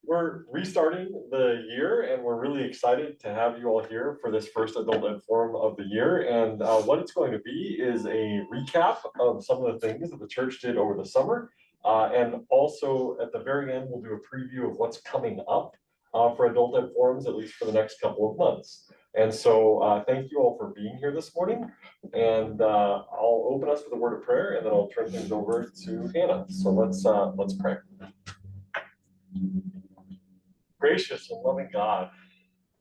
We're restarting the year and we're really excited to have you all here for this first Adult Ed Forum of the year. And what it's going to be is a recap of some of the things that the church did over the summer. And also at the very end, we'll do a preview of what's coming up for Adult Ed Forums, at least for the next couple of months. And so thank you all for being here this morning. And I'll open us with a word of prayer and then I'll turn things over to Hannah. So let's pray. Gracious and loving God,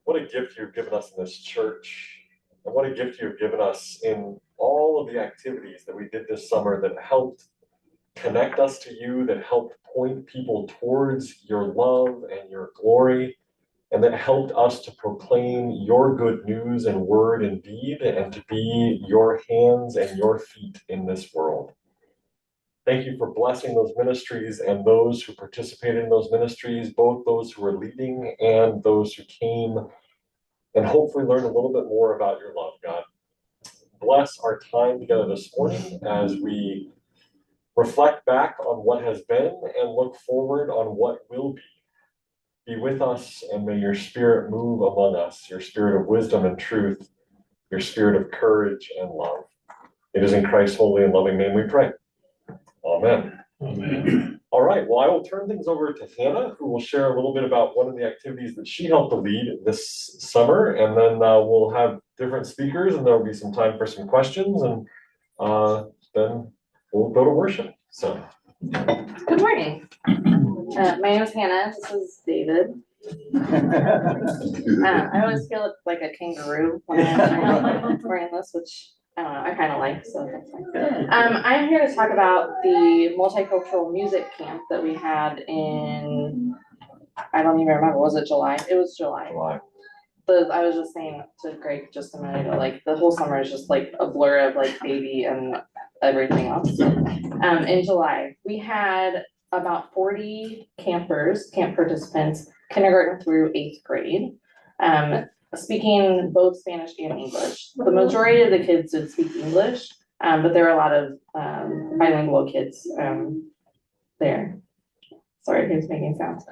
what a gift you've given us in this church, and what a gift you've given us in all of the activities that we did this summer that helped connect us to you, that helped point people towards your love and your glory, and that helped us to proclaim your good news in word and deed, and to be your hands and your feet in this world. Thank you for blessing those ministries and those who participated in those ministries, both those who were leading and those who came and hopefully learned a little bit more about your love, God. Bless our time together this morning as we reflect back on what has been and look forward on what will be. Be with us and may your spirit move among us, your spirit of wisdom and truth, your spirit of courage and love. It is in Christ's holy and loving name we pray. Amen. Amen. All right, well, I will turn things over to Hannah, who will share a little bit about one of the activities that she helped to lead this summer, and then we'll have different speakers, and there will be some time for some questions, and then we'll go to worship. So, good morning. My name is Hannah. This is David. I always feel like a kangaroo when I'm wearing this, which I don't know, I kind of like, so that's fine. I'm here to talk about the multicultural music camp that we had in, I don't even remember, was it July? It was July. I was just saying to Greg just a minute ago, like the whole summer is just like a blur of like baby and everything else. In July, we had about 40 camp participants, kindergarten through 8th grade. Speaking both Spanish and English. The majority of the kids did speak English, but there were a lot of bilingual kids there. Sorry, who's making sounds.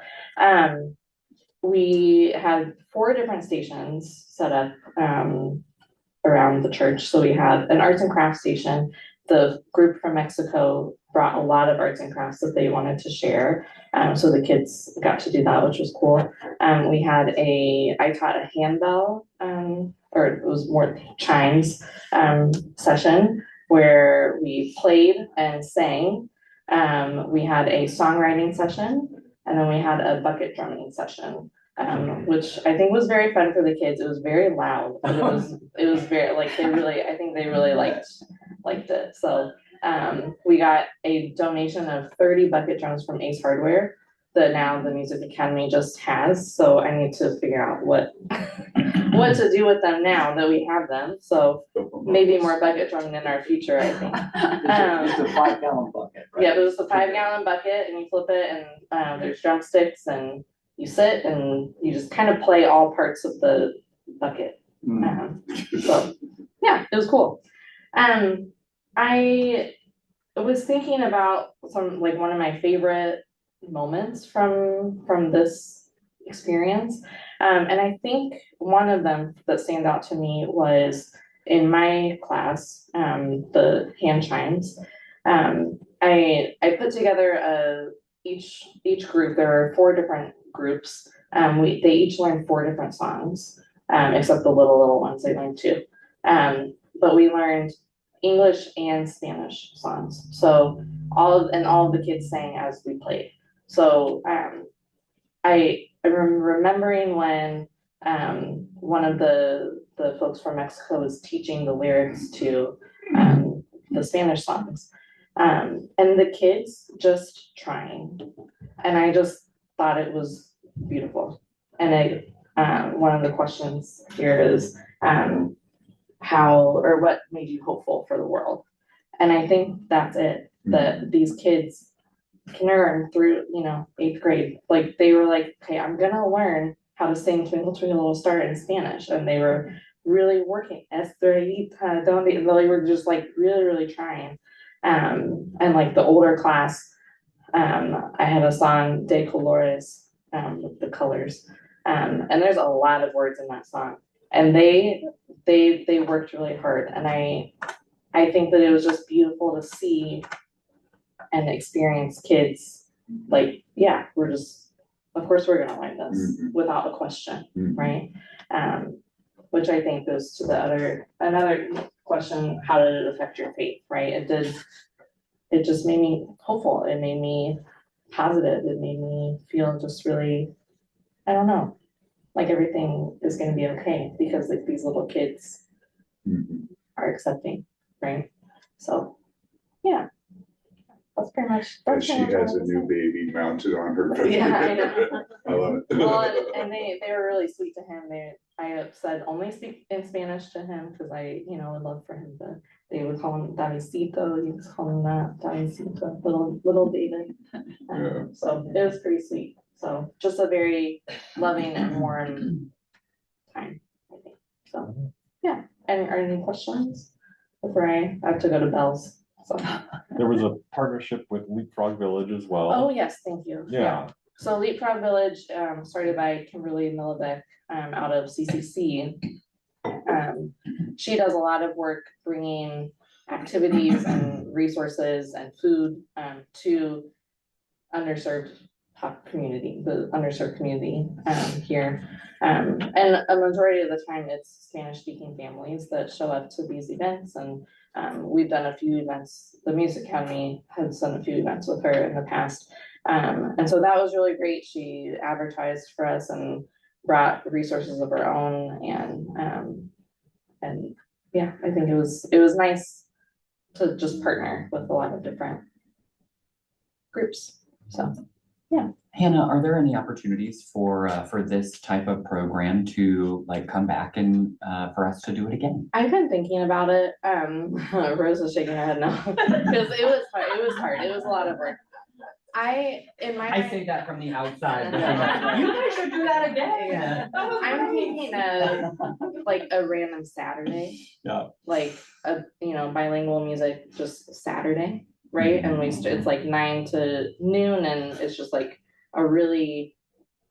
We had 4 different stations set up around the church. So we had an arts and crafts station. The group from Mexico brought a lot of arts and crafts that they wanted to share. So the kids got to do that, which was cool. We had I taught a handbell, or it was more chimes session where we played and sang. We had a songwriting session, and then we had a bucket drumming session, which I think was very fun for the kids. It was very loud, but it was very like I think they really liked it. So we got a donation of 30 bucket drums from Ace Hardware that now the Music Academy just has. So I need to figure out what to do with them now that we have them. So maybe more bucket drumming in our future, I think. It's a 5-gallon bucket, right? Yeah, it was a 5-gallon bucket, and you flip it, and there's drumsticks, and you sit, and you just kind of play all parts of the bucket. So yeah, it was cool. I was thinking about one of my favorite moments from this experience. And I think one of them that stand out to me was in my class, the hand chimes. I put together each group. There were 4 different groups. They each learned 4 different songs, except the little ones, they learned 2. But we learned English and Spanish songs. So all of the kids sang as we played. So I remember remembering when one of the folks from Mexico was teaching the lyrics to the Spanish songs, and the kids just trying, and I just thought it was beautiful. And one of the questions here is, or what made you hopeful for the world? And I think that's it, that these kids, kindergarten through, 8th grade, like they were like, okay, I'm gonna learn how to sing Twinkle Twinkle Little Star in Spanish, and they were really working, Estrellita, donde, they were just like really, really trying. And like the older class, I had a song, De Colores, with the colors. And there's a lot of words in that song. And they worked really hard. And I think that it was just beautiful to see and experience kids like, yeah, of course we're gonna learn this without a question, right? Which I think goes to another question, how did it affect your faith, right? It just made me hopeful. It made me positive. It made me feel just really, I don't know, like everything is gonna be okay because like these little kids are accepting, right? So, yeah. That's pretty much. And she has a new baby mounted on her. Yeah, I know. I love it. Well, and they were really sweet to him. I have said only speak in Spanish to him because I, would love for him to. They would call him Davidcito. You just call him that, Davidcito, little David. Yeah. So it was pretty sweet. So just a very loving and warm time, I think. So yeah. And are any questions before I have to go to bells? So. There was a partnership with Leapfrog Village as well. Oh, yes, thank you. Yeah. So Leapfrog Village, started by Kimberly Milovic, out of CCC. She does a lot of work bringing activities and resources and food, to the underserved community, here. And a majority of the time it's Spanish speaking families that show up to these events, and we've done a few events. The Music Academy has done a few events with her in the past. And so that was really great. She advertised for us and brought resources of her own. And yeah, I think it was nice to just partner with a lot of different groups. So, yeah. Hannah, are there any opportunities for this type of program to like come back and for us to do it again? I've been thinking about it. Rose is shaking her head no, because it was hard. It was hard. It was a lot of work. I say that from the outside. You guys should do that again. Yeah. I'm thinking of like a random Saturday. Yeah. Like bilingual music just Saturday, right? And it's like 9 to noon, and it's just like a really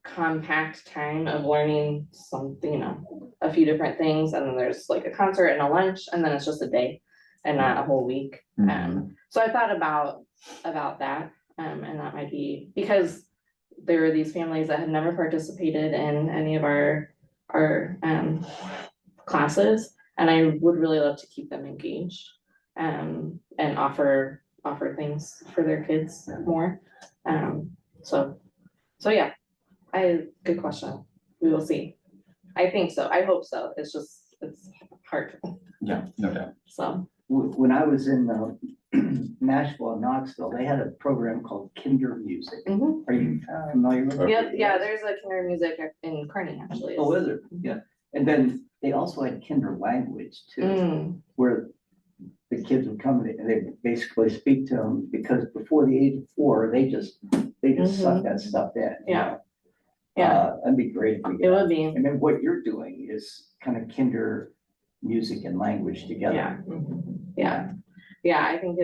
compact time of learning something, a few different things, and then there's like a concert and a lunch, and then it's just a day and not a whole week. So I thought about that, and that might be because there are these families that have never participated in any of our classes, and I would really love to keep them engaged, and offer things for their kids more. So yeah, good question. We will see. I think so. I hope so. It's hard. Yeah, no doubt. So When I was in Nashville and Knoxville, they had a program called Kinder Music. Are you familiar with it? yeah, there's a Kinder Music in Kearney actually. Oh, is there? Yeah. And then they also had Kinder Language too, where the kids would come and they basically speak to them, because before the age of 4, they just suck that stuff in. Yeah. Yeah. That'd be great if we It would be. And then what you're doing is kind of Kinder music and language together. Yeah. I think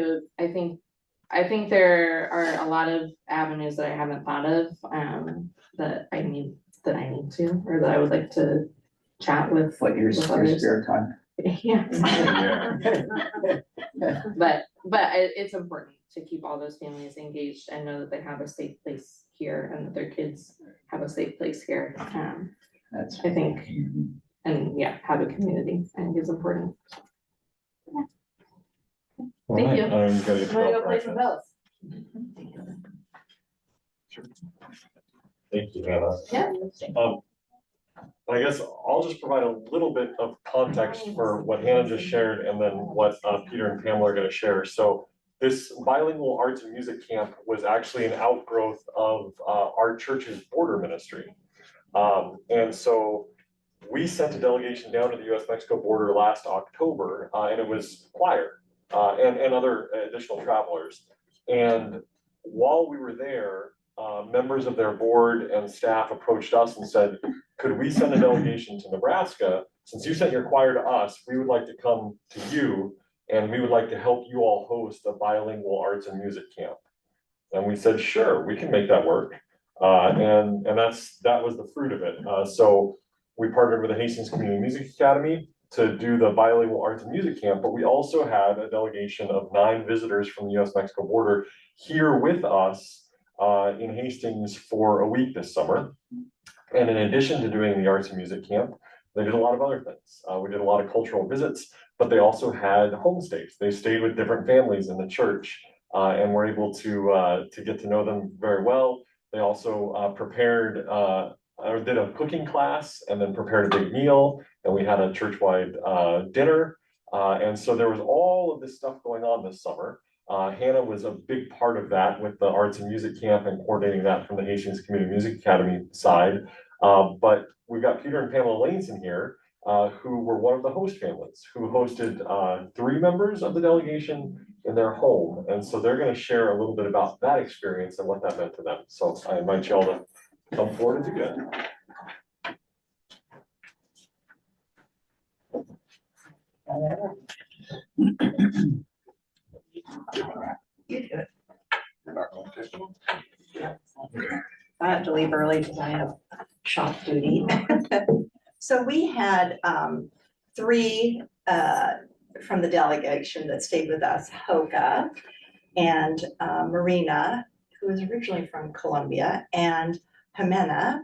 I think there are a lot of avenues that I haven't thought of, that I need to, or that I would like to chat with. What your others. spare time. Yeah. But it's important to keep all those families engaged and know that they have a safe place here and that their kids have a safe place here. That's I think, and yeah, have a community, I think is important. Thank you. I'm gonna go play some bells. Thank you, Hannah. Yeah. I guess I'll just provide a little bit of context for what Hannah just shared and then what Peter and Pamela are gonna share. So this bilingual arts and music camp was actually an outgrowth of our church's border ministry. And so we sent a delegation down to the US-Mexico border last October, and it was choir, and other additional travelers. And while we were there, members of their board and staff approached us and said, could we send a delegation to Nebraska? Since you sent your choir to us, we would like to come to you, and we would like to help you all host a bilingual arts and music camp. And we said, sure, we can make that work. And that was the fruit of it. So we partnered with the Hastings Community Music Academy to do the bilingual arts and music camp, but we also had a delegation of 9 visitors from the US-Mexico border here with us in Hastings for a week this summer. And in addition to doing the arts and music camp, they did a lot of other things. We did a lot of cultural visits, but they also had homestays. They stayed with different families in the church and were able to get to know them very well. They also prepared or did a cooking class and then prepared a big meal, and we had a church-wide dinner. And so there was all of this stuff going on this summer. Hannah was a big part of that with the arts and music camp and coordinating that from the Hastings Community Music Academy side. But we've got Peter and Pamela Laneson here, who were one of the host families, who hosted 3 members of the delegation in their home. And so they're going to share a little bit about that experience and what that meant to them. So I invite you all to come forward and do that. You do it. You're not going to. I have to leave early because I have shop duty. So we had 3 from the delegation that stayed with us, Hoka and Marina, who was originally from Colombia, and Jimena,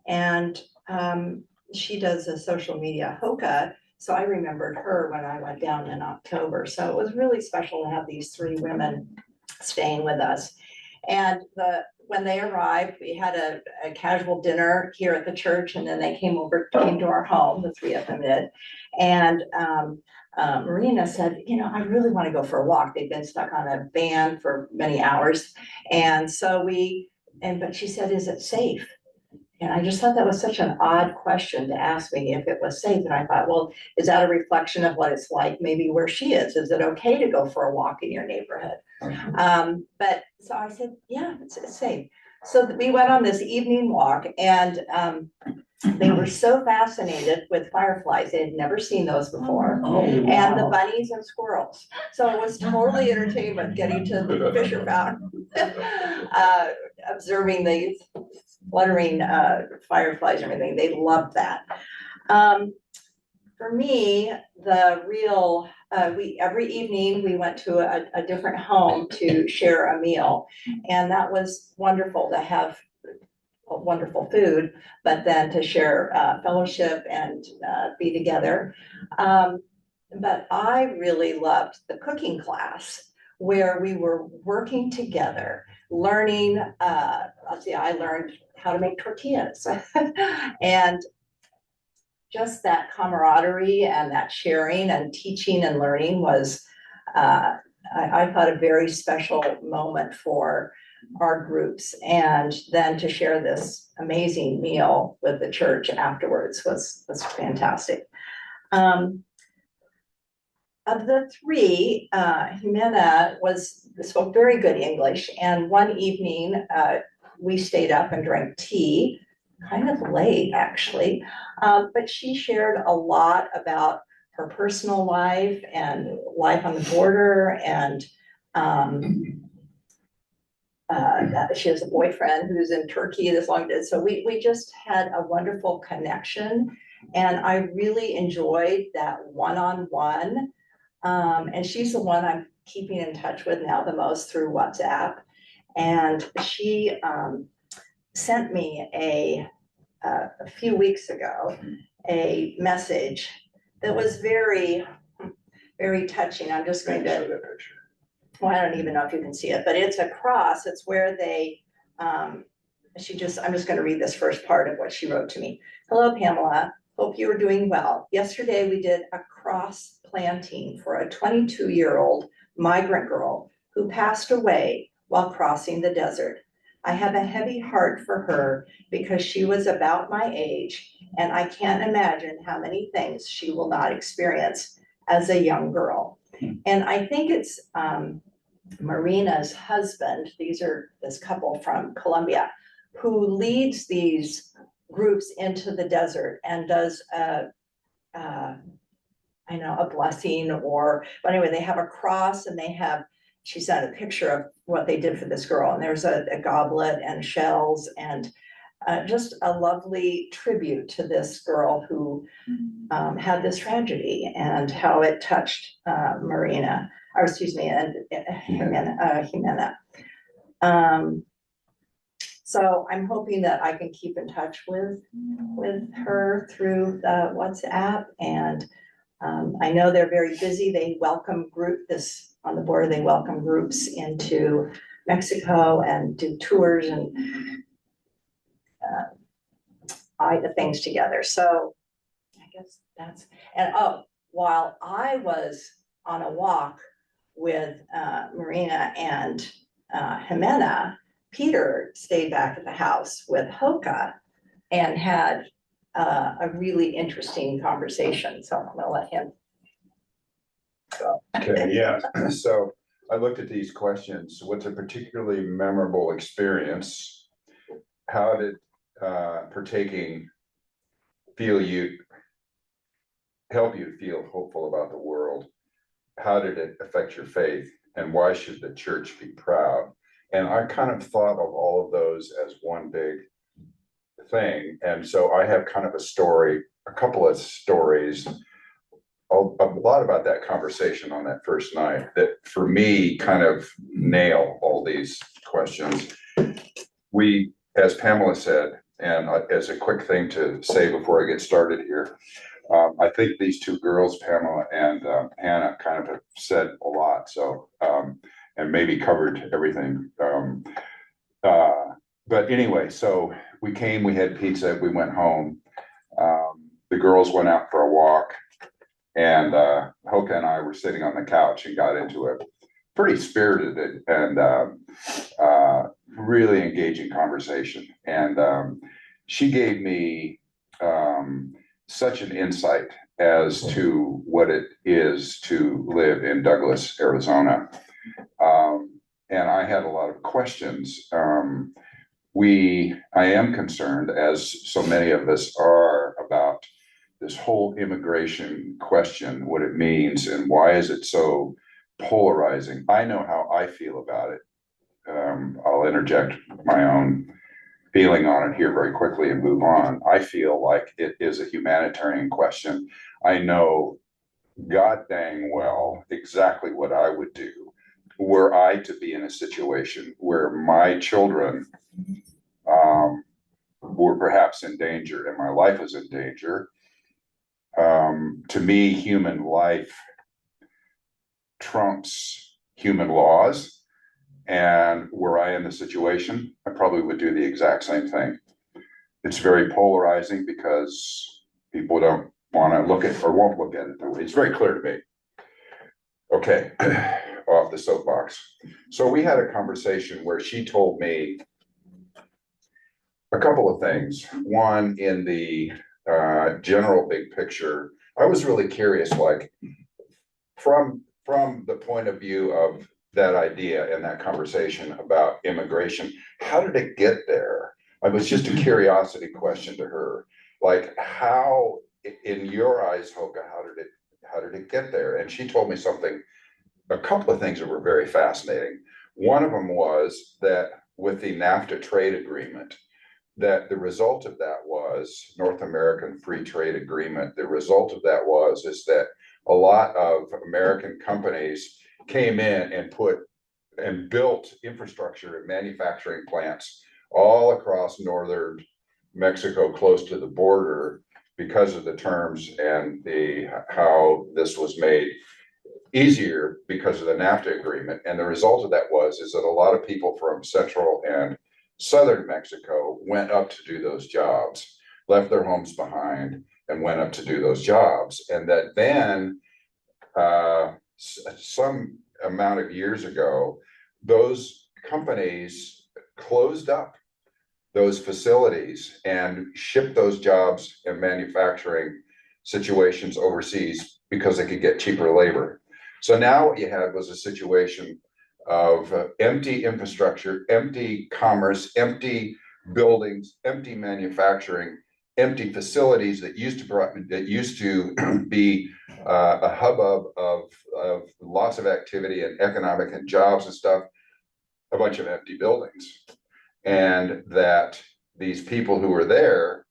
and she does a social media, Hoka. So I remembered her when I went down in October. So it was really special to have these 3 women staying with us. And when they arrived, we had a casual dinner here at the church, and then they came to our home, the 3 of them did. And Marina said, you know, I really want to go for a walk. They've been stuck on a van for many hours. And so but she said, is it safe? And I just thought that was such an odd question to ask me if it was safe. And I thought, well, is that a reflection of what it's like maybe where she is? Is it okay to go for a walk in your neighborhood? But so I said, yeah, it's safe. So we went on this evening walk, and they were so fascinated with fireflies. They had never seen those before. Oh, And the wow. bunnies and squirrels. So it was totally entertainment getting to the Fisher Fountain, observing the fluttering fireflies and everything. They loved that. For me, the real, every evening we went to a different home to share a meal. And that was wonderful to have wonderful food, but then to share fellowship and be together. But I really loved the cooking class where we were working together, learning, I learned how to make tortillas and just that camaraderie and that sharing and teaching and learning was, I thought, a very special moment for our groups. And then to share this amazing meal with the church afterwards was fantastic. Of the 3, Jimena spoke very good English. And one evening, we stayed up and drank tea, kind of late actually, but she shared a lot about her personal life and life on the border, and she has a boyfriend who's in Turkey this long distance. So we just had a wonderful connection, and I really enjoyed that one-on-one. And she's the one I'm keeping in touch with now the most through WhatsApp. And she sent me a few weeks ago a message that was very, very touching. I'm just going to, well, I don't even know if you can see it, but it's a cross. It's where they, I'm just going to read this first part of what she wrote to me. Hello, Pamela. Hope you are doing well. Yesterday we did a cross planting for a 22-year-old migrant girl who passed away while crossing the desert. I have a heavy heart for her because she was about my age, and I can't imagine how many things she will not experience as a young girl. And I think it's Marina's husband, this couple from Colombia, who leads these groups into the desert and does a blessing but anyway, they have a cross and she sent a picture of what they did for this girl. And there's a goblet and shells and just a lovely tribute to this girl who had this tragedy and how it touched Marina, or excuse me, and Jimena. So I'm hoping that I can keep in touch with her through the WhatsApp, and I know they're very busy. They welcome on the board, they welcome groups into Mexico and do tours and the things together. So I guess while I was on a walk with Marina and Jimena, Peter stayed back at the house with Hoka and had a really interesting conversation. So I'm gonna let him go. Okay, yeah, so I looked at these questions. What's a particularly memorable experience? How did partaking help you feel hopeful about the world? How did it affect your faith? And why should the church be proud? And I kind of thought of all of those as one big thing. And so I have kind of a couple of stories, a lot about that conversation on that first night that for me kind of nail all these questions. We, as Pamela said, and as a quick thing to say before I get started here, I think these two girls, Pamela and Hannah, kind of have said a lot. So, and maybe covered everything. But anyway, so we had pizza, we went home. The girls went out for a walk, and Hoka and I were sitting on the couch and got into a pretty spirited and really engaging conversation. And she gave me such an insight as to what it is to live in Douglas, Arizona. And I had a lot of questions. I am concerned, as so many of us are, about this whole immigration question, what it means, and why is it so polarizing. I know how I feel about it. I'll interject my own feeling on it here very quickly and move on. I feel like it is a humanitarian question. I know god dang well exactly what I would do were I to be in a situation where my children were perhaps in danger and my life was in danger. To me, human life trumps human laws. And were I in the situation, I probably would do the exact same thing. It's very polarizing because people don't want to look at or won't look at it that way. It's very clear to me. Okay, off the soapbox. So we had a conversation where she told me a couple of things. One, in the general big picture, I was really curious, like from the point of view of that idea and that conversation about immigration, how did it get there? It was just a curiosity question to her. Like, how, in your eyes, Hoka, how did it get there? And she told me a couple of things that were very fascinating. One of them was that with the NAFTA trade agreement, that the result of that was North American Free Trade Agreement. The result of that is that a lot of American companies came in and built infrastructure and manufacturing plants all across northern Mexico, close to the border, because of the terms and how this was made easier because of the NAFTA agreement. And the result of that is that a lot of people from central and southern Mexico went up to do those jobs, left their homes behind and went up to do those jobs. And that then some amount of years ago, those companies closed up those facilities and shipped those jobs and manufacturing situations overseas because they could get cheaper labor. So now what you had was a situation of empty infrastructure, empty commerce, empty buildings, empty manufacturing, empty facilities that used to be a hubbub of lots of activity and economic and jobs and stuff, a bunch of empty buildings. And that these people who were there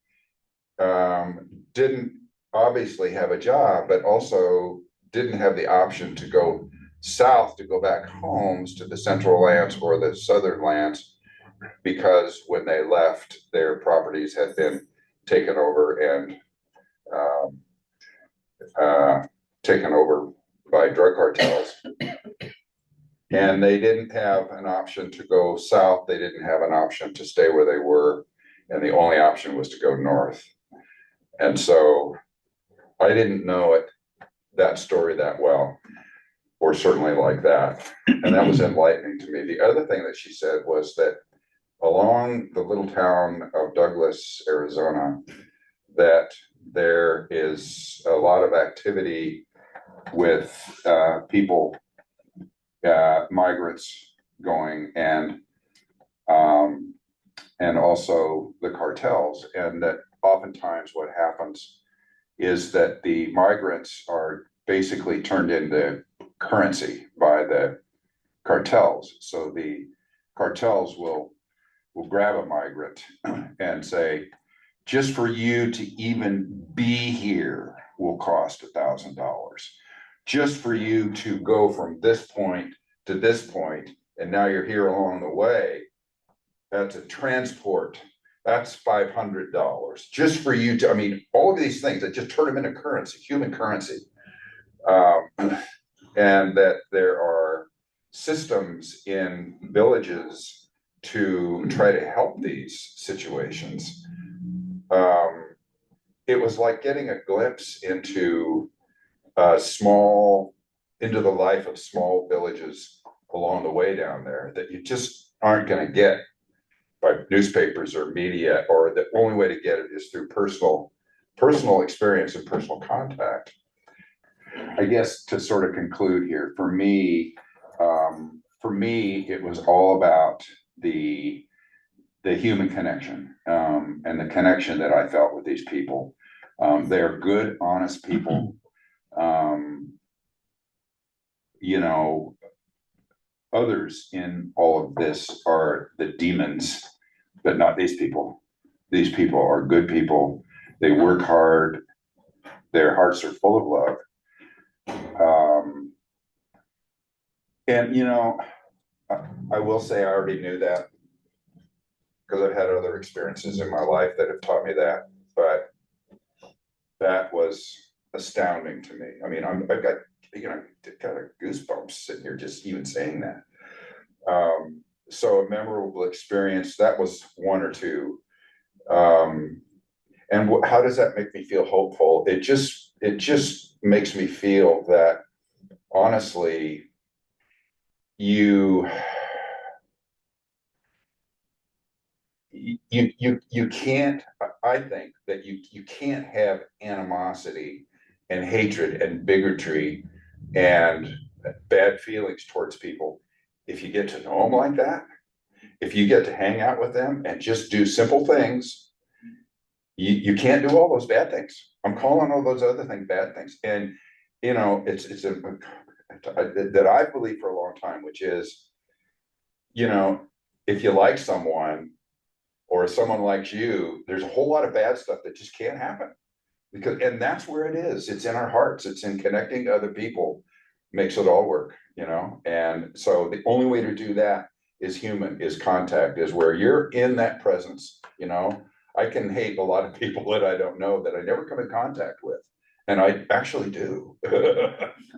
didn't obviously have a job, but also didn't have the option to go south, to go back homes to the central lands or the southern lands, because when they left, their properties had been taken over and taken over by drug cartels. And they didn't have an option to go south. They didn't have an option to stay where they were. And the only option was to go north. And so I didn't know that story that well, or certainly like that. And that was enlightening to me. The other thing that she said was that along the little town of Douglas, Arizona, that there is a lot of activity with people, migrants going, and also the cartels, and that oftentimes what happens is that the migrants are basically turned into currency by the cartels. So the cartels will grab a migrant and say, just for you to even be here will cost $1,000. Just for you to go from this point to this point, and now you're here along the way, that's a transport. That's $500. Just for you to, I mean, all of these things that just turn them into currency, human currency. And that there are systems in villages to try to help these situations. It was like getting a glimpse into into the life of small villages along the way down there that you just aren't going to get by newspapers or media, or the only way to get it is through personal experience and personal contact. I guess to sort of conclude here, for me, it was all about the human connection, and the connection that I felt with these people. They're good, honest people. You know, others in all of this are the demons, but not these people. These people are good people. They work hard. Their hearts are full of love. And you know, I will say I already knew that because I've had other experiences in my life that have taught me that, but that was astounding to me. I mean, I've got, you know, kind of goosebumps sitting here just even saying that. So a memorable experience, that was one or two. And how does that make me feel hopeful? It just makes me feel that honestly, you can't, I think that you can't have animosity and hatred and bigotry and bad feelings towards people if you get to know them like that. If you get to hang out with them and just do simple things, you can't do all those bad things. I'm calling all those other things bad things. And you know, that I believe for a long time, which is, you know, if you like someone or if someone likes you, there's a whole lot of bad stuff that just can't happen, and that's where it is. It's in our hearts. It's in connecting to other people makes it all work, you know? And so the only way to do that is contact, is where you're in that presence, you know? I can hate a lot of people that I don't know, that I never come in contact with. And I actually do.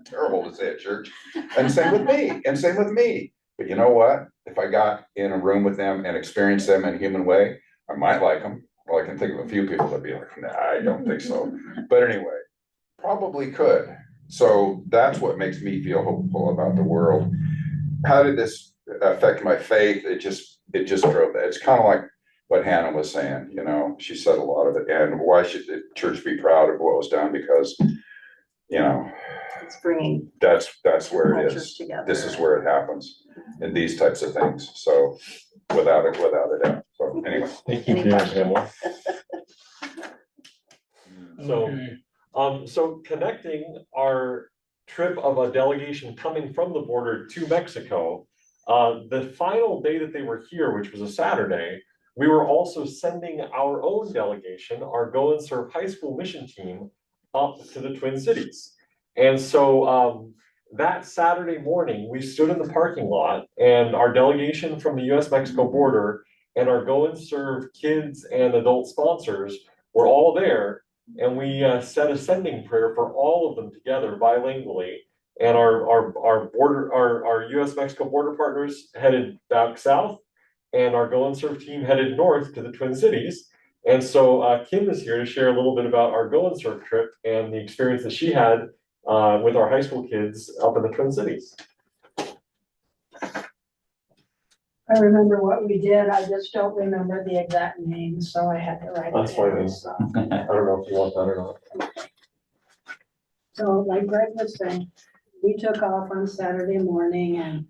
Terrible to say at church. And same with me. But you know what? If I got in a room with them and experienced them in a human way, I might like them. Well, I can think of a few people that'd be like, nah, I don't think so. But anyway, probably could. So that's what makes me feel hopeful about the world. How did this affect my faith? It just it just drove that. It's kind of like what Hannah was saying, you know, she said a lot of it. And why should the church be proud of what was done? Because, you know, It's bringing that's where it cultures is. together. This is where it happens in these types of things. So without a doubt. So anyway. Thank you, Any Dan questions? Pamela. So, Okay. so connecting our trip of a delegation coming from the border to Mexico, the final day that they were here, which was a Saturday, we were also sending our own delegation, our Go and Serve high school mission team, up to the Twin Cities. And so, that Saturday morning, we stood in the parking lot and our delegation from the US-Mexico border and our Go and Serve kids and adult sponsors were all there. And we said a sending prayer for all of them together bilingually. And our US-Mexico border partners headed back south, and our Go and Serve team headed north to the Twin Cities. And so Kim is here to share a little bit about our Go and Serve trip and the experience that she had with our high school kids up in the Twin Cities. I remember what we did, I just don't remember the exact names, so I had to write That's it fine. down, so. I don't know if you want that or not. So like Greg was saying, we took off on Saturday morning and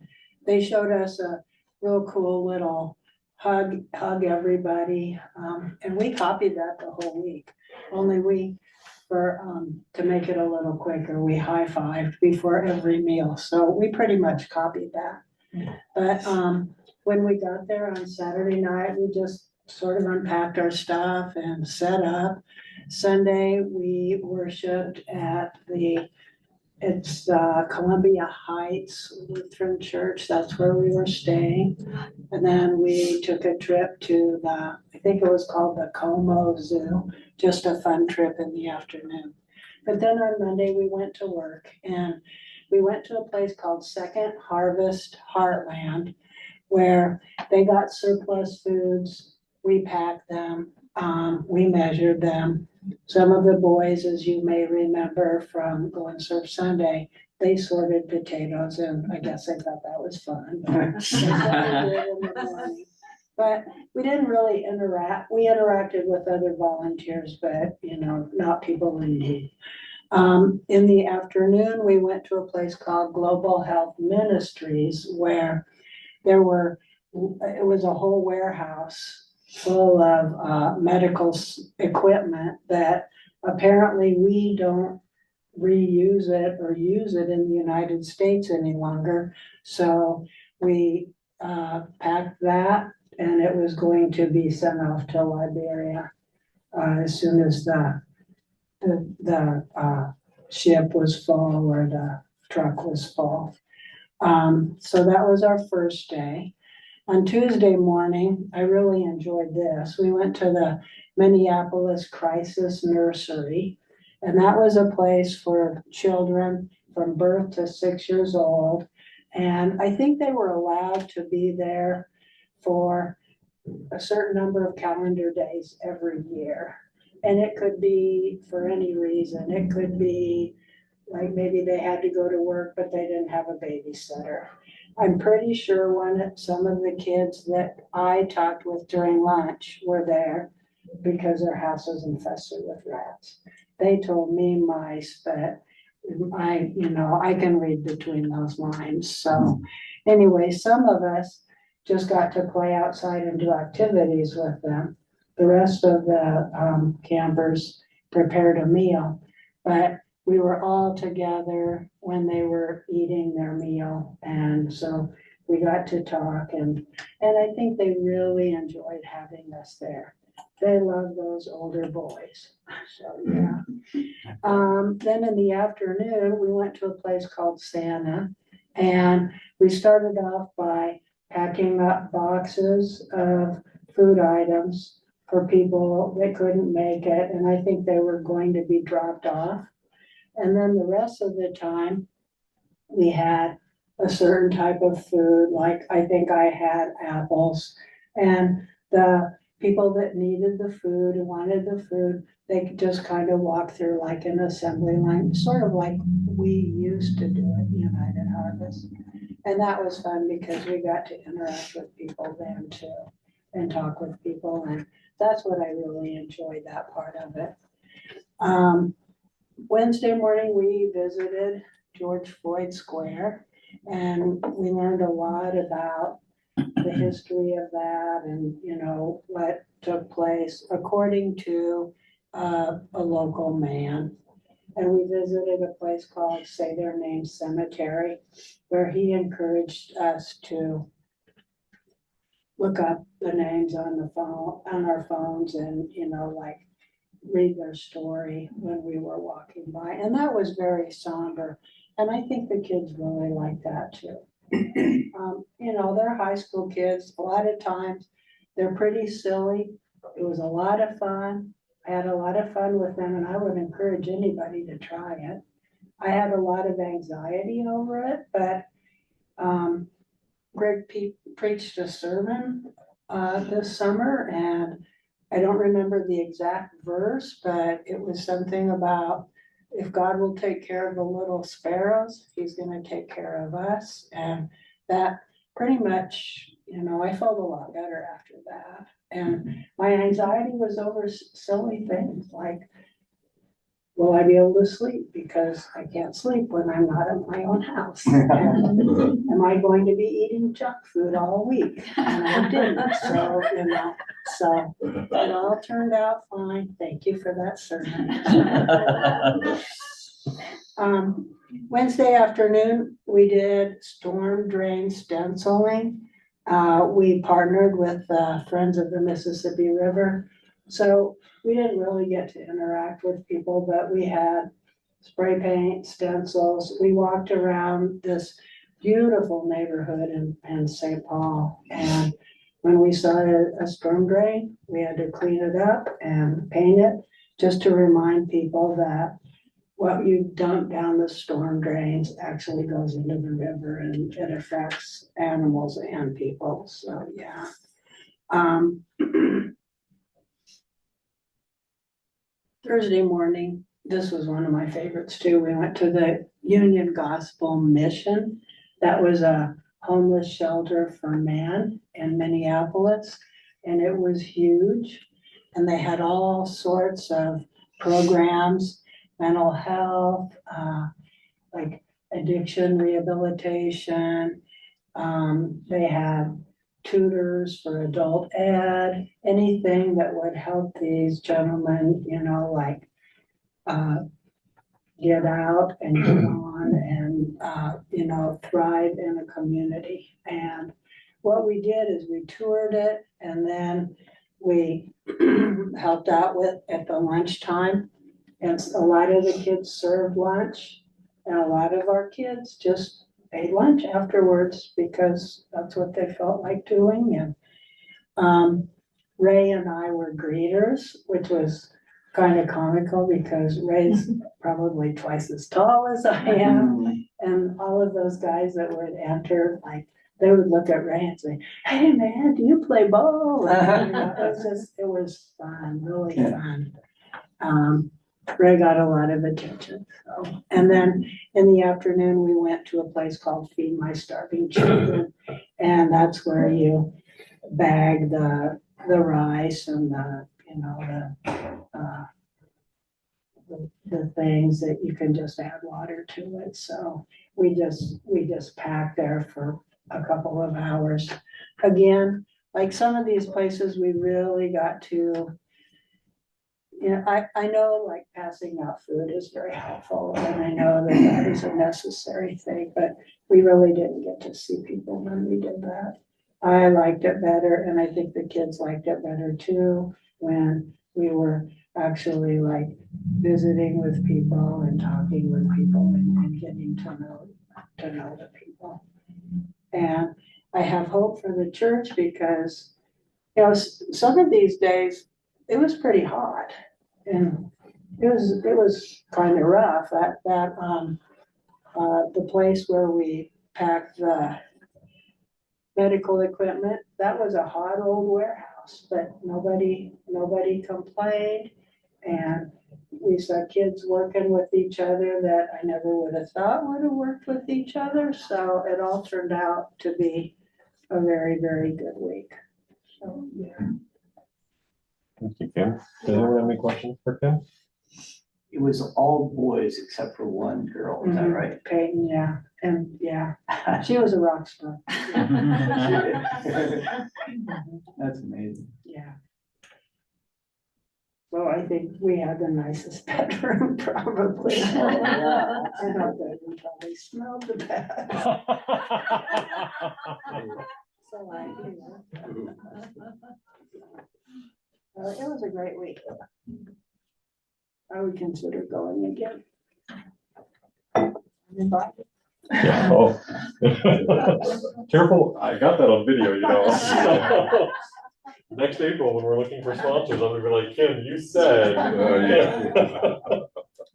they showed us a real cool little hug everybody. And we copied that the whole week. Only to make it a little quicker, we high-fived before every meal. So we pretty much copied that. But when we got there on Saturday night, we just sort of unpacked our stuff and set up. Sunday, we worshiped at it's Columbia Heights Lutheran Church. That's where we were staying. And then we took a trip to I think it was called the Como Zoo, just a fun trip in the afternoon. But then on Monday, we went to work and we went to a place called Second Harvest Heartland, where they got surplus foods. We packed them, we measured them. Some of the boys, as you may remember from Go and Serve Sunday, they sorted potatoes and I guess they thought that was fun. That's what they did in the morning. But we didn't really interact. We interacted with other volunteers, but not people in need. In the afternoon, we went to a place called Global Health Ministries where it was a whole warehouse full of medical equipment that apparently we don't reuse it or use it in the United States any longer. So we packed that and it was going to be sent off to Liberia as soon as the ship was full or the truck was full. So that was our first day. On Tuesday morning, I really enjoyed this. We went to the Minneapolis Crisis Nursery, and that was a place for children from birth to 6 years old. And I think they were allowed to be there for a certain number of calendar days every year. And it could be for any reason. It could be like maybe they had to go to work, but they didn't have a babysitter. I'm pretty sure some of the kids that I talked with during lunch were there because their house was infested with rats. They told me mice, but I can read between those lines. So anyway, some of us just got to play outside and do activities with them. The rest of the campers prepared a meal, but we were all together when they were eating their meal. And so we got to talk and I think they really enjoyed having us there. They love those older boys. So, yeah. Then in the afternoon, we went to a place called Santa and we started off by packing up boxes of food items for people that couldn't make it. And I think they were going to be dropped off. And then the rest of the time, we had a certain type of food, like I think I had apples. And the people that needed the food and wanted the food, they could just kind of walk through like an assembly line, sort of like we used to do at United Harvest. And that was fun because we got to interact with people then too and talk with people. And that's what I really enjoyed, that part of it. Wednesday morning, we visited George Floyd Square and we learned a lot about the history of that and, you know, what took place according to a local man. And we visited a place called Say Their Name Cemetery, where he encouraged us to look up the names on the phone, on our phones and, you know, like read their story when we were walking by. And that was very somber. And I think the kids really liked that too. You know, they're high school kids. A lot of times they're pretty silly. It was a lot of fun. I had a lot of fun with them and I would encourage anybody to try it. I had a lot of anxiety over it, but Greg preached a sermon this summer and I don't remember the exact verse, but it was something about if God will take care of the little sparrows, he's gonna take care of us. And that pretty much, you know, I felt a lot better after that. And my anxiety was over silly things like, will I be able to sleep? Because I can't sleep when I'm not in my own house. And am I going to be eating junk food all week? And I didn't, so, you know, so it all turned out fine. Thank you for that sermon. Wednesday afternoon, we did storm drain stenciling. We partnered with Friends of the Mississippi River. So we didn't really get to interact with people, but we had spray paint, stencils. We walked around this beautiful neighborhood in St. Paul. And when we saw a storm drain, we had to clean it up and paint it just to remind people that what you dump down the storm drains actually goes into the river and it affects animals and people. So, yeah. Thursday morning, this was one of my favorites too. We went to the Union Gospel Mission. That was a homeless shelter for men in Minneapolis, and it was huge. And they had all sorts of programs, mental health, like addiction rehabilitation. They had tutors for adult ed, anything that would help these gentlemen, you know, like get out and get on and, you know, thrive in a community. And what we did is we toured it and then we helped out with at the lunchtime. And a lot of the kids served lunch and a lot of our kids just ate lunch afterwards because that's what they felt like doing. And Ray and I were greeters, which was kind of comical because Ray's probably twice as tall as I am. And all of those guys that would enter, like, they would look at Ray and say, "Hey man, do you play ball?" And, you know, it was fun, really fun. Ray got a lot of attention. So. And then in the afternoon, we went to a place called Feed My Starving Children. And that's where you bag the rice and the, you know, the things that you can just add water to it. So we just packed there for a couple of hours. Again, like some of these places, we really got to, you know, I know like passing out food is very helpful and I know that that is a necessary thing, but we really didn't get to see people when we did that. I liked it better and I think the kids liked it better too when we were actually like visiting with people and talking with people and getting to know the people. And I have hope for the church because, you know, some of these days it was pretty hot and it was kind of rough. The place where we packed the medical equipment, that was a hot old warehouse, but nobody complained. And we saw kids working with each other that I never would have thought would have worked with each other. So it all turned out to be a very, very good week. So, yeah. Thank you, Kim. Does anyone have any questions for Kim? It was all boys except for one girl, is that Mhm. right? Peyton, yeah, and yeah, she was a rock star. That's amazing. Yeah. Well, I think we had the nicest bedroom probably. Yeah. And our bedroom probably smelled the best. So it was a great week. I would consider going again. Invited. Yeah, oh. Careful, I got that on video, you know. Next April, when we're looking for sponsors, I'm gonna be like, Kim, you said. Yeah.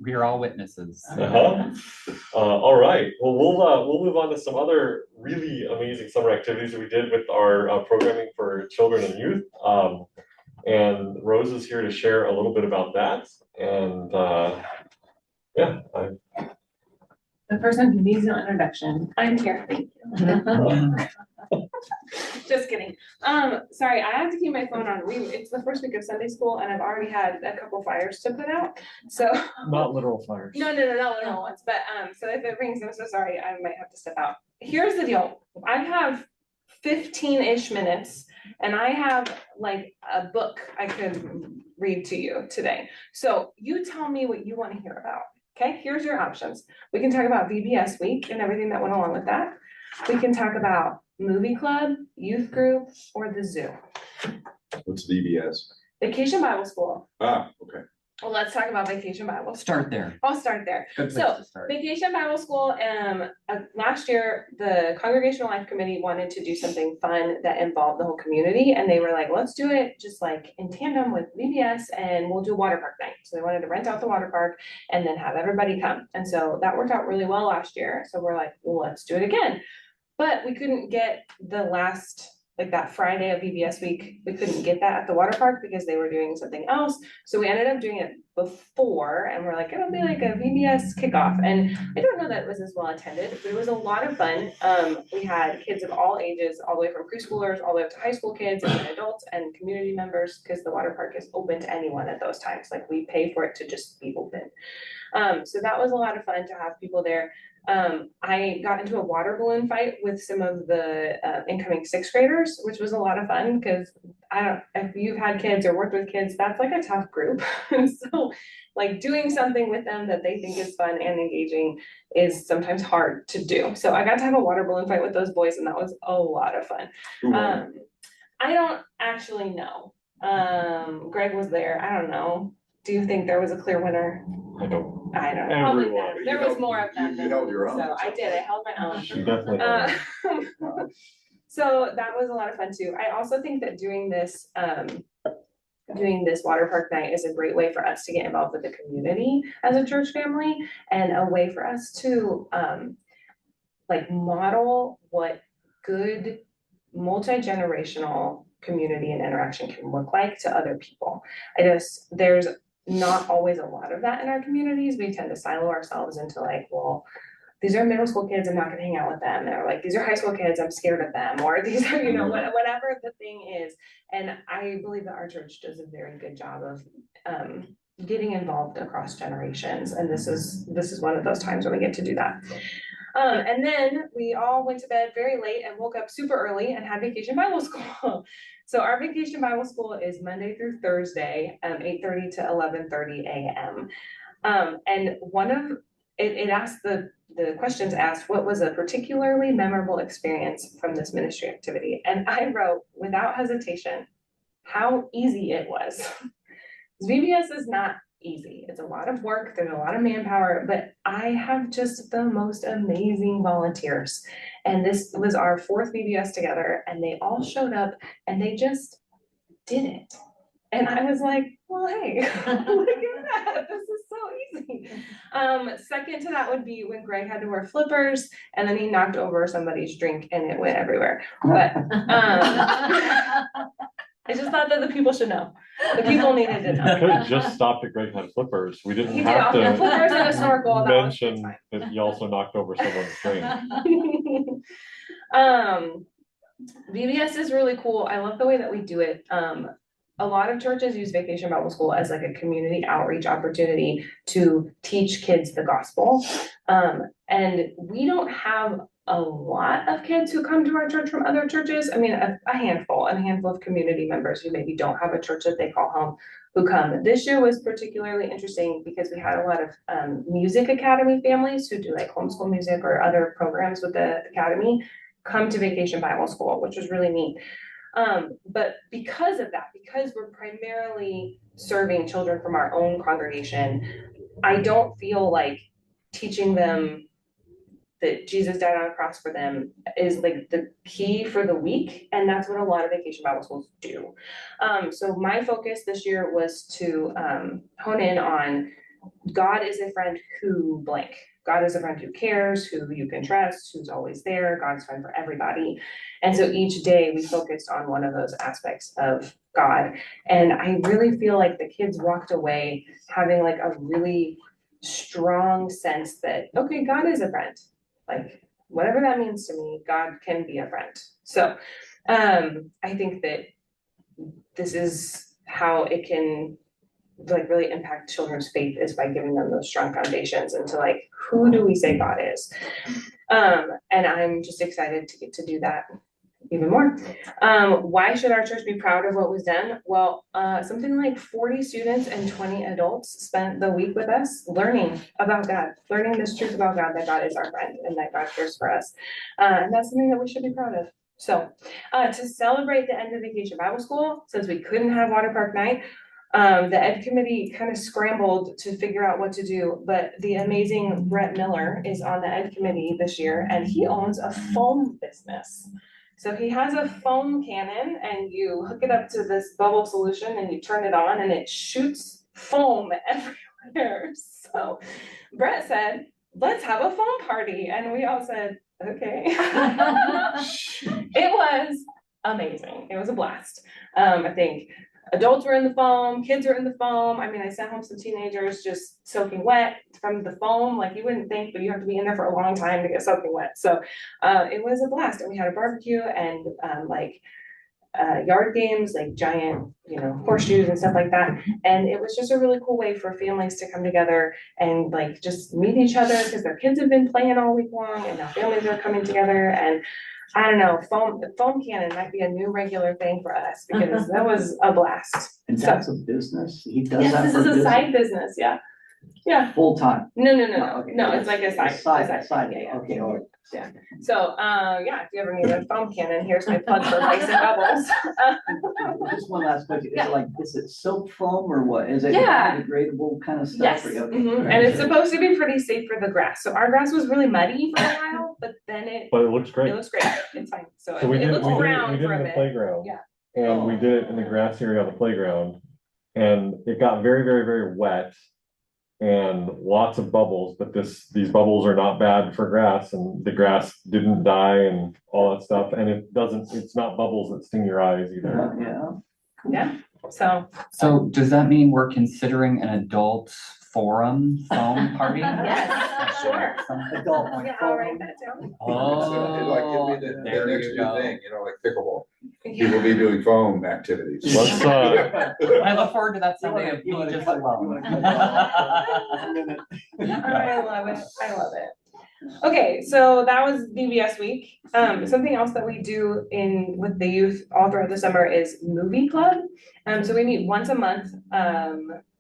We are all witnesses. Uh-huh. All right, well, we'll move on to some other really amazing summer activities that we did with our programming for children and youth. And Rose is here to share a little bit about that. And yeah, The person who needs no introduction. I'm here, thank you. Just kidding. Sorry, I have to keep my phone on. It's the first week of Sunday school and I've already had a couple fires to put out, so. not literal fires. No, not literal ones, but, so if it rings, I'm so sorry, I might have to step out. Here's the deal, I have 15-ish minutes and I have like a book I could read to you today. So you tell me what you want to hear about. Okay, here's your options. We can talk about VBS week and everything that went along with that. We can talk about movie club, youth group, or the zoo. What's VBS? Vacation Bible School. Ah, okay. Well, let's talk about Vacation Bible School. Start there. I'll start there. Good place So to start. Vacation Bible School, last year, the Congregational Life Committee wanted to do something fun that involved the whole community. And they were like, let's do it just like in tandem with VBS and we'll do water park night. So they wanted to rent out the water park and then have everybody come. And so that worked out really well last year. So we're like, well, let's do it again. But we couldn't get the last, like that Friday of VBS week, we couldn't get that at the water park because they were doing something else. So we ended up doing it before and we're like, it'll be like a VBS kickoff. And I don't know that it was as well attended, but it was a lot of fun. We had kids of all ages, all the way from preschoolers, all the way up to high school kids and adults and community members, because the water park is open to anyone at those times. Like we pay for it to just be open. So that was a lot of fun to have people there. I got into a water balloon fight with some of the incoming sixth graders, which was a lot of fun because if you've had kids or worked with kids, that's like a tough group. So like doing something with them that they think is fun and engaging is sometimes hard to do. So I got to have a water balloon fight with those boys and that was a lot of fun. I don't actually know. Greg was there. I don't know. Do you think there was a clear winner? I don't. I don't know. Probably not. Everyone. There You was more of them. you than held me, your own. So I did. I held my own. She definitely. So that was a lot of fun too. I also think that doing this water park night is a great way for us to get involved with the community as a church family and a way for us to like model what good multi-generational community and interaction can look like to other people. There's not always a lot of that in our communities. We tend to silo ourselves into like, well, these are middle school kids, I'm not gonna hang out with them. Or like, these are high school kids, I'm scared of them. Or these are, whatever the thing is. And I believe that our church does a very good job of getting involved across generations. And this is one of those times when we get to do that. And then we all went to bed very late and woke up super early and had Vacation Bible School. So our Vacation Bible School is Monday through Thursday, 8:30 to 11:30 a.m. And it asked the questions asked, what was a particularly memorable experience from this ministry activity? And I wrote without hesitation how easy it was. VBS is not easy. It's a lot of work. There's a lot of manpower, but I have just the most amazing volunteers. And this was our 4th VBS together and they all showed up and they just did it. And I was like, well, hey, look at that. This is so easy. Second to that would be when Greg had to wear flippers and then he knocked over somebody's drink and it went everywhere. But I just thought that the people should know. The people needed to We know. could have just stopped at Greg had flippers. We didn't He did have offer flippers and a to snorkel. And that was mention fine. that you also knocked over someone's train. VBS is really cool. I love the way that we do it. A lot of churches use Vacation Bible School as like a community outreach opportunity to teach kids the gospel. And we don't have a lot of kids who come to our church from other churches. I mean, a handful of community members who maybe don't have a church that they call home who come. This year was particularly interesting because we had a lot of music academy families who do like homeschool music or other programs with the academy come to Vacation Bible School, which was really neat. But because of that, because we're primarily serving children from our own congregation, I don't feel like teaching them that Jesus died on a cross for them is like the key for the week. And that's what a lot of Vacation Bible Schools do. So my focus this year was to hone in on God is a friend who blank. God is a friend who cares, who you can trust, who's always there. God's a friend for everybody. And so each day we focused on one of those aspects of God. And I really feel like the kids walked away having like a really strong sense that, okay, God is a friend. Like whatever that means to me, God can be a friend. So I think that this is how it can like really impact children's faith is by giving them those strong foundations into like, who do we say God is? And I'm just excited to get to do that even more. Why should our church be proud of what was done? Well, something like 40 students and 20 adults spent the week with us learning about God, learning this truth about God, that God is our friend and that God cares for us. And that's something that we should be proud of. So to celebrate the end of Vacation Bible School, since we couldn't have water park night, the ed committee kind of scrambled to figure out what to do, but the amazing Brett Miller is on the ed committee this year and he owns a foam business. So he has a foam cannon and you hook it up to this bubble solution and you turn it on and it shoots foam everywhere. So Brett said, let's have a foam party. And we all said, okay. It was amazing. It was a blast. I think adults were in the foam, kids were in the foam. I mean, I sent home some teenagers just soaking wet from the foam. Like you wouldn't think, but you have to be in there for a long time to get soaking wet. So it was a blast. And we had a barbecue and yard games, like giant, horseshoes and stuff like that. And it was just a really cool way for families to come together and like just meet each other because their kids have been playing all week long and now families are coming together. And I don't know, foam cannon might be a new regular thing for us because that was a blast. And that's a business, he does Yes, that this for is a business, side business, yeah. Yeah, full time. no, Oh, okay. no, it's like a side. Yeah. Okay, all right. So, yeah, if you ever need a foam cannon, here's my plug for Rice and Bubbles. Just one last question, Yeah. is it silk foam or what, is it Yeah. biodegradable kind of stuff? Yes, Okay. and it's supposed to be pretty safe for the grass. So our grass was really muddy for a while, but then it looks great. looks great. It's fine. So So we it did, looks we did, brown we did for it a in the bit. playground. Yeah. And we did it in the grass area on the playground. And it got very, very, very wet. And lots of bubbles, but these bubbles are not bad for grass and the grass didn't die and all that stuff. And it's not bubbles that sting your eyes either. Yeah. So So does that mean we're considering an adult forum foam party? Yes, sure. Adult Yeah, I'll write that down. Oh, It'd be the there next you new go. thing, like pickleball. People be doing foam activities. Let's, I look forward to that Sunday of You wanna me just cut- alone. you wanna I love it. I love it. Okay, so that was VBS week. Something else that we do with the youth all throughout the summer is movie club. So we meet once a month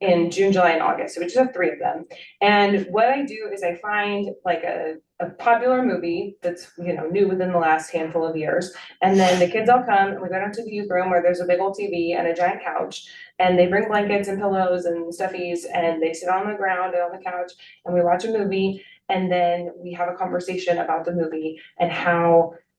in June, July, and August. So we just have 3 of them. And what I do is I find like a popular movie that's new within the last handful of years. And then the kids all come and we go down to the youth room where there's a big old TV and a giant couch. And they bring blankets and pillows and stuffies and they sit on the ground and on the couch and we watch a movie. And then we have a conversation about the movie and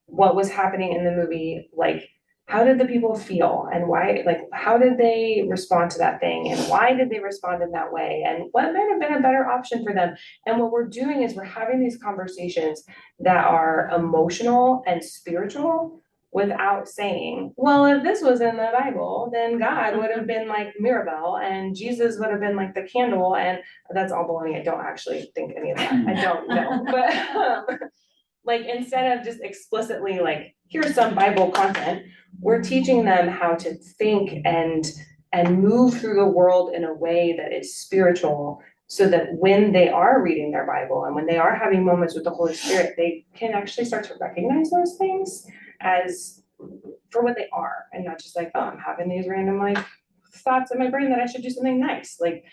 what was happening in the movie, like how did the people feel and why, like how did they respond to that thing and why did they respond in that way and what might have been a better option for them. And what we're doing is we're having these conversations that are emotional and spiritual without saying, well, if this was in the Bible, then God would have been like Mirabelle and Jesus would have been like the candle. And that's all baloney. I don't actually think any of that. I don't know. But like, instead of just explicitly like, here's some Bible content, we're teaching them how to think and move through the world in a way that is spiritual, so that when they are reading their Bible and when they are having moments with the Holy Spirit, they can actually start to recognize those things as for what they are, and not just like, oh, I'm having these random like thoughts in my brain that I should do something nice. Like,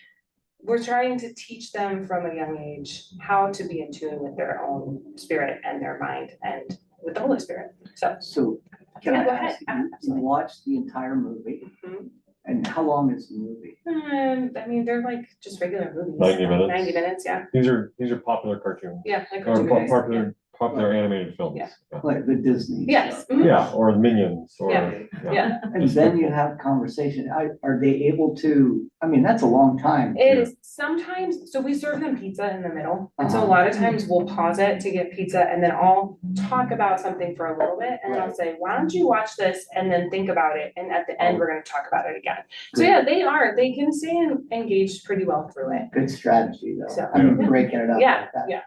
we're trying to teach them from a young age how to be in tune with their own spirit and their mind and with the Holy Spirit. So can Yeah, I go ahead. ask, you watched the entire movie? Mhm. And how long is the movie? I mean, they're like just regular movies. 90 minutes. 90 minutes, yeah. These are popular cartoons. Yeah, like Or cartoon movies. popular animated films. Yeah. Like the Disney? Yes. stuff? Mhm. Yeah, or Minions, or. Yeah. Yeah. And then you have conversation. Are they able to, I mean, that's a long time. It is sometimes, so we serve them pizza in the middle, and so a lot of times we'll pause it to get pizza, and then I'll talk about something for a little bit, and then I'll say, why don't you watch this and then think about it, and at the end, we're gonna talk about it again. So yeah, they can stay engaged pretty well through it. Good strategy though. So, I mean, yeah. breaking it up Yeah, like that. yeah.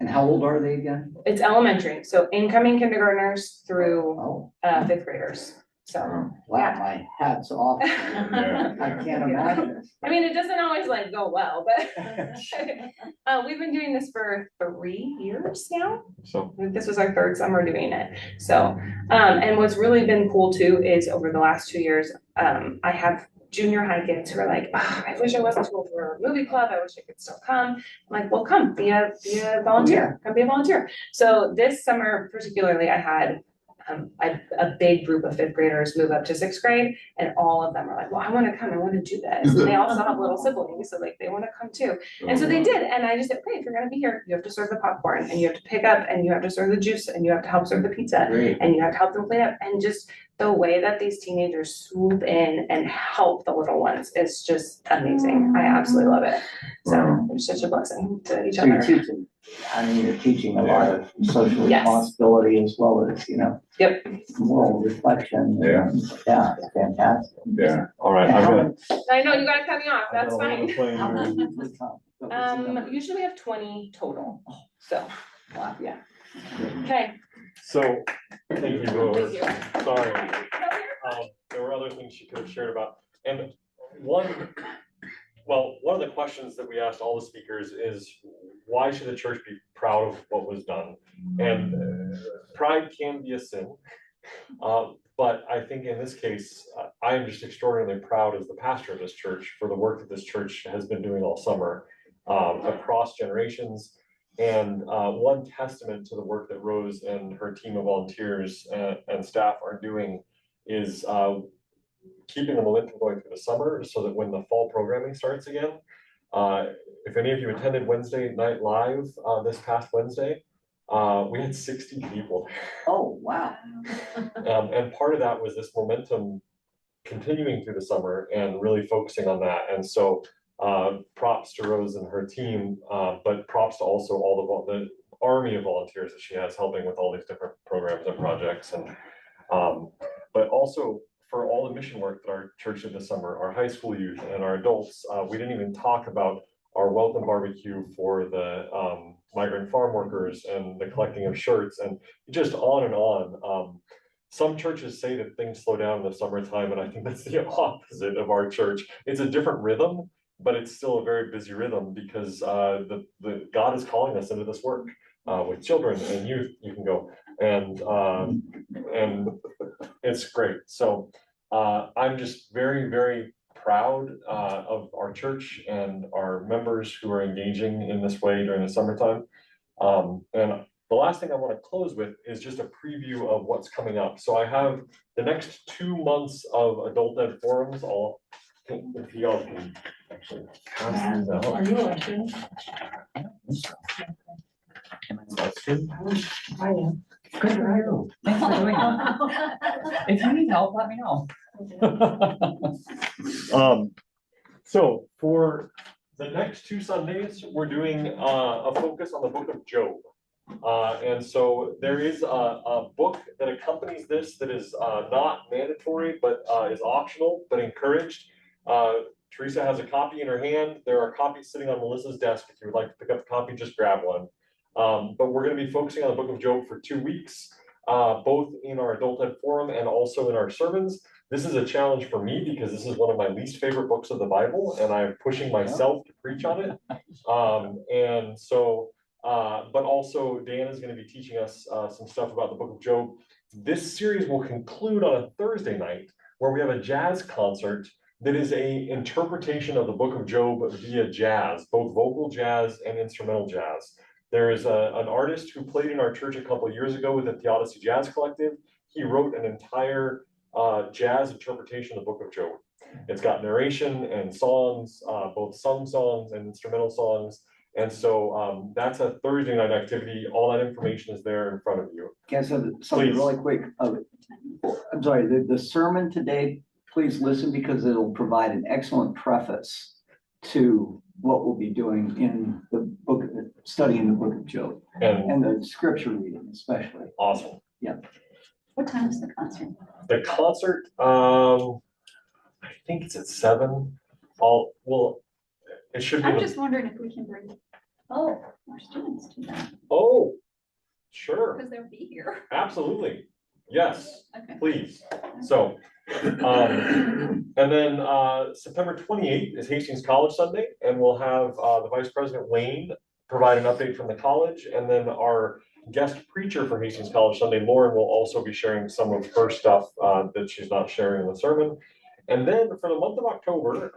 And how old are they again? It's elementary, so incoming kindergartners through Oh, fifth graders, so. wow, my hat's off. Yeah. I can't imagine. I mean, it doesn't always like go well, but we've been doing this for 3 years now. So, This was our third summer doing it. So, and what's really been cool too is over the last 2 years, I have junior high kids who are like, oh, I wish I wasn't too old for a movie club. I wish I could still come. I'm like, well, come be a volunteer. Come be a volunteer. So this summer particularly, I had a big group of fifth graders move up to sixth grade, and all of them are like, well, I want to come, I want to do this. And they also have little siblings, so like they want to come too. And so they did. And I just said, great, if you're going to be here, you have to serve the popcorn, and you have to pick up, and you have to serve the juice, and you have to help serve the pizza, Great. and you have to help them clean up. And just the way that these teenagers swoop in and help the little ones is just amazing. I absolutely love it. So it's such a blessing to each So you're other. teaching, I mean, you're teaching a lot of social Yes. responsibility as well as, Yep. moral reflection. Yeah. Yeah, it's fantastic. Yeah. all right, And I've how got. many- I know you gotta cut me off. I've That's got a lot fine. of playing how here. many would come? What was the number? Usually we have 20 total. So, yeah. Okay. So, thank you, Rose. Thank you. Sorry. There were other things she could have shared about, and one of the questions that we asked all the speakers is, why should the church be proud of what was done? And pride can be a sin, but I think in this case, I am just extraordinarily proud as the pastor of this church for the work that this church has been doing all summer, across generations. And one testament to the work that Rose and her team of volunteers and staff are doing is keeping the momentum going through the summer, so that when the fall programming starts again, if any of you attended Wednesday Night Live this past Wednesday, we had 60 people Oh, wow. there. And part of that was this momentum continuing through the summer and really focusing on that. And so props to Rose and her team, but props to also all the army of volunteers that she has helping with all these different programs and projects. And but also for all the mission work that our church did this summer, our high school youth and our adults. We didn't even talk about our welcome barbecue for the migrant farm workers and the collecting of shirts, and just on and on. Some churches say that things slow down in the summertime, and I think that's the opposite of our church. It's a different rhythm, but it's still a very busy rhythm, because the God is calling us into this work with children and youth. You can go, and it's great. So I'm just very, very proud of our church and our members who are engaging in this way during the summertime. And the last thing I want to close with is just a preview of what's coming up. So I have the next 2 months of adult ed forums. If you all can actually pass these out. Are you elected? Am I supposed to? I am. Good for you. Thanks for doing that. If you need help, let me know. So for the next 2 Sundays, we're doing a focus on the book of Job. And so there is a book that accompanies this that is not mandatory, but is optional, but encouraged. Teresa has a copy in her hand. There are copies sitting on Melissa's desk. If you would like to pick up a copy, just grab one. But we're going to be focusing on the book of Job for 2 weeks, both in our adult ed forum and also in our sermons. This is a challenge for me because this is one of my least favorite books of the Bible, and I'm pushing myself to preach on it. And so, but also Dan is going to be teaching us some stuff about the book of Job. This series will conclude on a Thursday night where we have a jazz concert that is a interpretation of the book of Job via jazz, both vocal jazz and instrumental jazz. There is an artist who played in our church a couple of years ago with the Theodicy Jazz Collective. He wrote an entire jazz interpretation of the book of Job. It's got narration and songs, both sung songs and instrumental songs. And so that's a Thursday night activity. All that information is there in front of you. Can I say something Please. really quick? I'm sorry, the sermon today, please listen because it'll provide an excellent preface to what we'll be doing in the book, studying the book of Job and the scripture reading especially. Awesome. Yeah. What time is the concert? The concert, I think it's at 7. It should be. I'm just wondering if we can bring, our students to that, Oh, sure, because they'll be here. absolutely. Yes, Okay. please. So, and then September 28th is Hastings College Sunday, and we'll have the Vice President Wayne provide an update from the college, and then our guest preacher for Hastings College Sunday, Lauren, will also be sharing some of her stuff that she's not sharing in the sermon. And then for the month of October,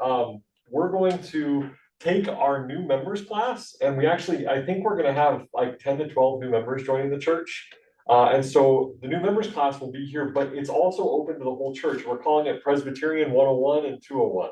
we're going to take our new members class, and we actually, I think we're going to have like 10 to 12 new members joining the church. And so the new members class will be here, but it's also open to the whole church. We're calling it Presbyterian 101 and 201.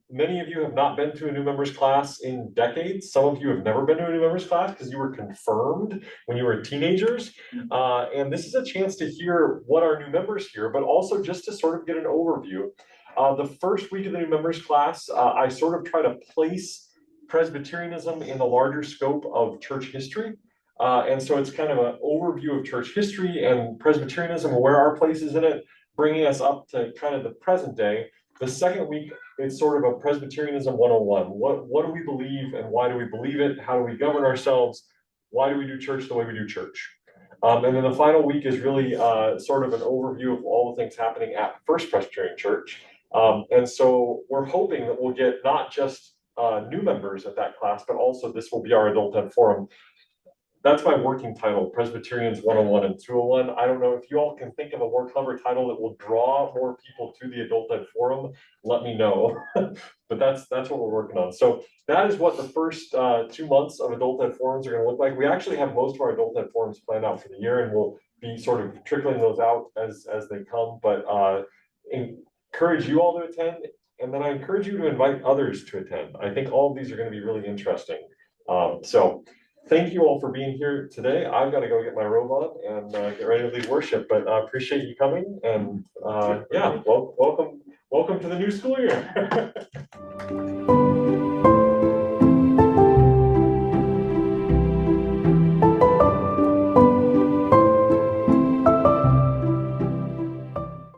Many of you have not been to a new members class in decades. Some of you have never been to a new members class because you were confirmed when you were teenagers. And this is a chance to hear what our new members hear, but also just to sort of get an overview. The first week of the new members class, I sort of try to place Presbyterianism in the larger scope of church history. And so it's kind of an overview of church history and Presbyterianism and where our place is in it, bringing us up to kind of the present day. The second week, it's sort of a Presbyterianism 101. What do we believe and why do we believe it? How do we govern ourselves? Why do we do church the way we do church? And then the final week is really sort of an overview of all the things happening at First Presbyterian Church. And so we're hoping that we'll get not just new members at that class, but also this will be our adult ed forum. That's my working title, Presbyterians 101 and 201. I don't know if you all can think of a more clever title that will draw more people to the adult ed forum, let me know. But that's what we're working on. So that is what the first 2 months of adult ed forums are going to look like. We actually have most of our adult ed forums planned out for the year, and we'll be sort of trickling those out as they come. But encourage you all to attend, and then I encourage you to invite others to attend. I think all of these are going to be really interesting. So thank you all for being here today. I've got to go get my robe on and get ready to lead worship, but I appreciate you coming, and yeah, welcome to the new school year.